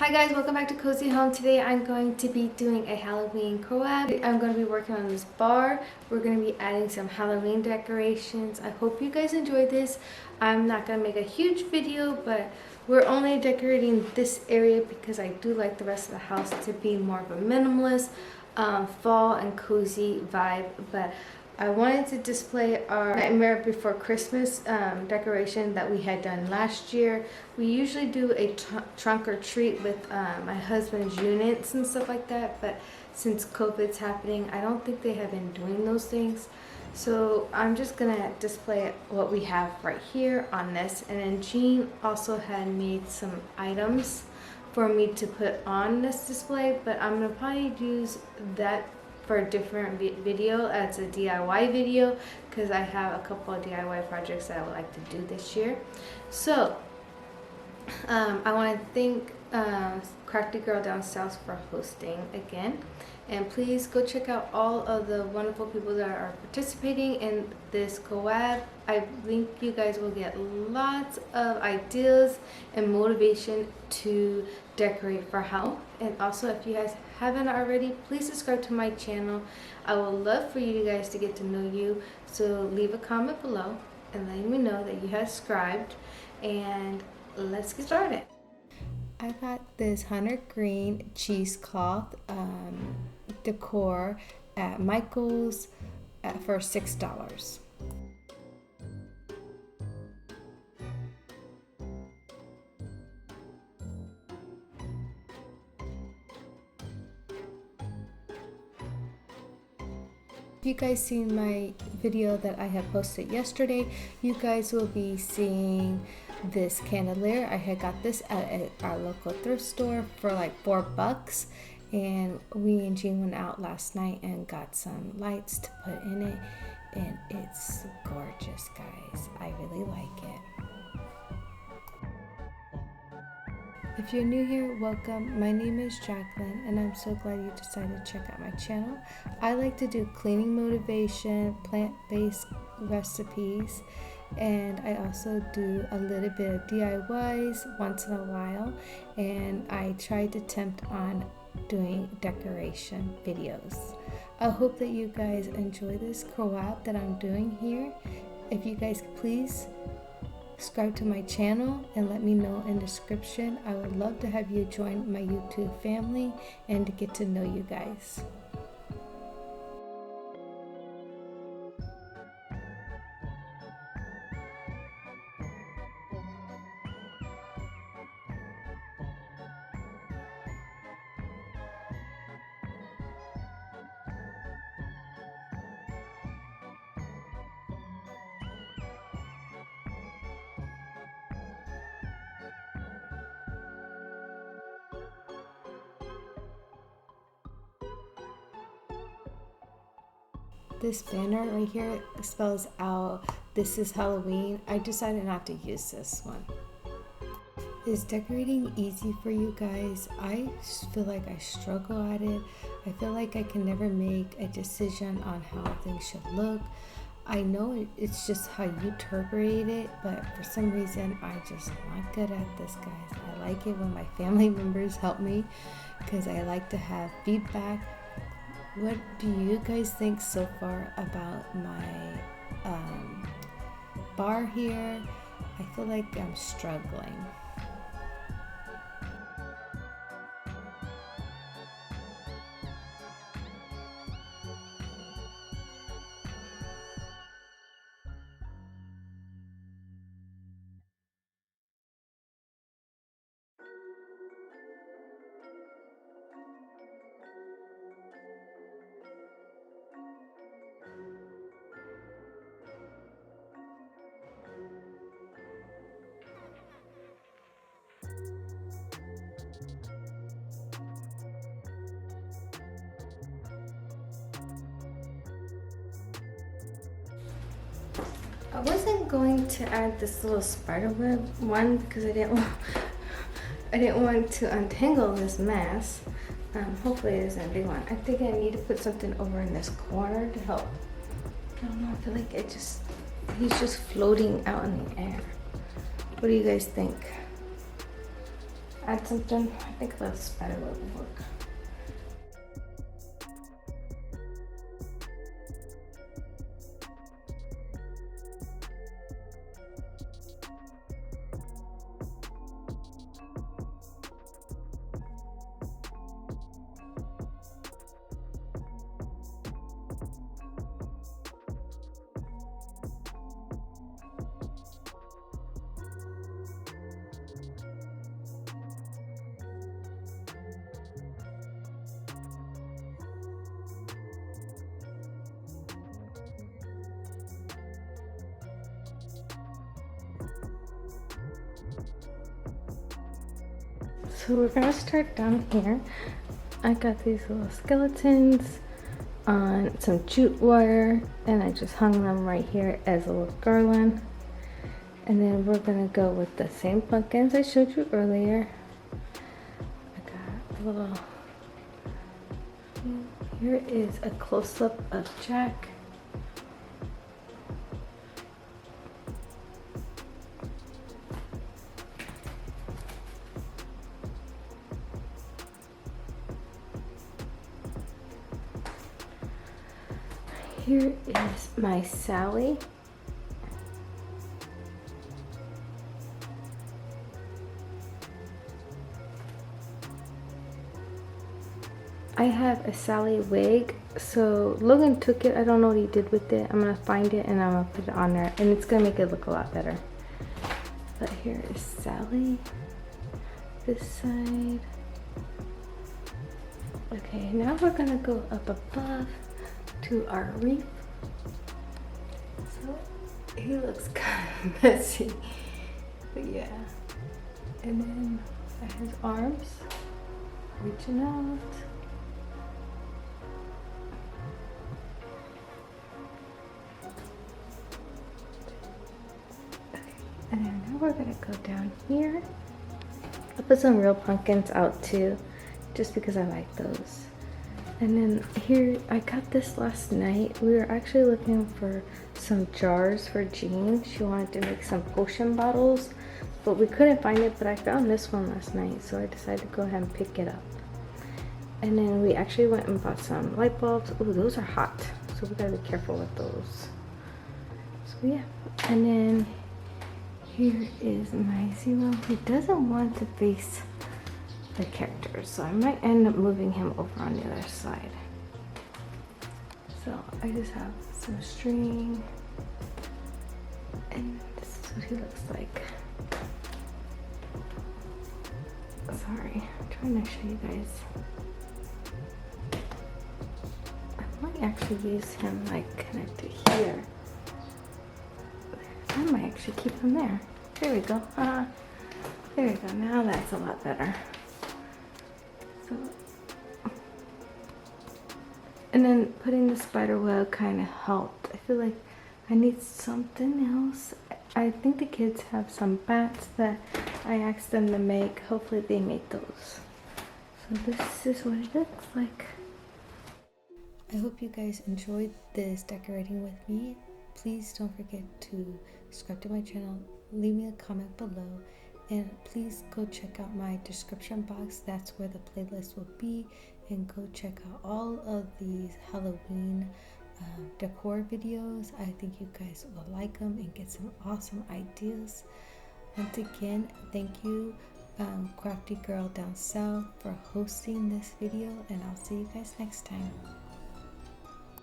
Hi guys, welcome back to Cozy Home. Today I'm going to be doing a Halloween collab. I'm going to be working on this bar. We're going to be adding some Halloween decorations. I hope you guys enjoy this. I'm not going to make a huge video, but we're only decorating this area because I do like the rest of the house to be more of a minimalist, fall and cozy vibe. But I wanted to display our Nightmare Before Christmas decoration that we had done last year. We usually do a trunk or treat with my husband's units and stuff like that, but since COVID's happening, I don't think they have been doing those things. So I'm just gonna display what we have right here on this. And then Jean also had made some items for me to put on this display, but I'm gonna probably use that for a different video as a DIY video because I have a couple of DIY projects that I would like to do this year. So I want to thank Crafty Girl Down South for hosting again, and please go check out all of the wonderful people that are participating in this collab. I think you guys will get lots of ideas and motivation to decorate for Halloween. And also, if you guys haven't already, please subscribe to my channel. I would love for you guys to get to know you, so leave a comment below and let me know that you have subscribed, and let's get started. I got this hunter green cheesecloth decor at Michael's for $6. If you guys seen my video that I had posted yesterday, you guys will be seeing this chandelier. I had got this at our local thrift store for like $4, and we and Jean went out last night and got some lights to put in it, and it's gorgeous, guys. I really like it. If you're new here, welcome. My name is Jacqueline, and I'm so glad you decided to check out my channel. I like to do cleaning motivation, plant-based recipes, and I also do a little bit of DIYs once in a while, and I try to tempt on doing decoration videos. I hope that you guys enjoy this collab that I'm doing here. If you guys please subscribe to my channel and let me know in the description. I would love to have you join my YouTube family and to get to know you guys. This banner right here spells out "This is Halloween." I decided not to use this one. Is decorating easy for you guys? I feel like I struggle at it. I feel like I can never make a decision on how things should look. I know it's just how you interpret it, but for some reason I just not good at this, guys. I like it when my family members help me because I like to have feedback. What do you guys think so far about my bar here? I feel like I'm struggling. I wasn't going to add this little spider web one because I didn't want to untangle this mess. Hopefully it isn't a big one. I think I need to put something over in this corner to help. I don't know, I feel like he's just floating out in the air. What do you guys think? add something. I think the spider web will work. So we're gonna start down here. I got these little skeletons on some jute wire and I just hung them right here as a little garland. And then we're gonna go with the same pumpkins I showed you earlier. I got a little, here is a close-up of Jack. Here is my Sally. I have a Sally wig, so Logan took it. I don't know what he did with it. I'm gonna find it and I'm gonna put it on there and it's gonna make it look a lot better. But here is Sally, this side. Okay, now we're gonna go up above to our reef. So he looks kind of messy, but yeah. And then his arms reaching out. And then now we're gonna go down here. I put some real pumpkins out too, just because I like those. And then here, I got this last night. We were actually looking for some jars for Jean. She wanted to make some potion bottles, but we couldn't find it, but I found this one last night, so I decided to go ahead and pick it up. And then we actually went and bought some light bulbs. Oh, those are hot, so we gotta be careful with those. So yeah, and then here is my Zero, who doesn't want to face the characters, so I might end up moving him over on the other side. So I just have some string, and this is what he looks like. Sorry, I'm trying to show you guys. I might actually use him like connected here. I might actually keep him there. There we go. There we go. Now that's a lot better. So, and then putting the spider web kind of helped. I feel like I need something else. I think the kids have some bats that I asked them to make. Hopefully they make those. So this is what it looks like. I hope you guys enjoyed this decorating with me. Please don't forget to subscribe to my channel, leave me a comment below, and please go check out my description box. That's where the playlist will be, and go check out all of these Halloween decor videos. I think you guys will like them and get some awesome ideas. Once again, thank you Crafty Girl Down South for hosting this video, and I'll see you guys next time.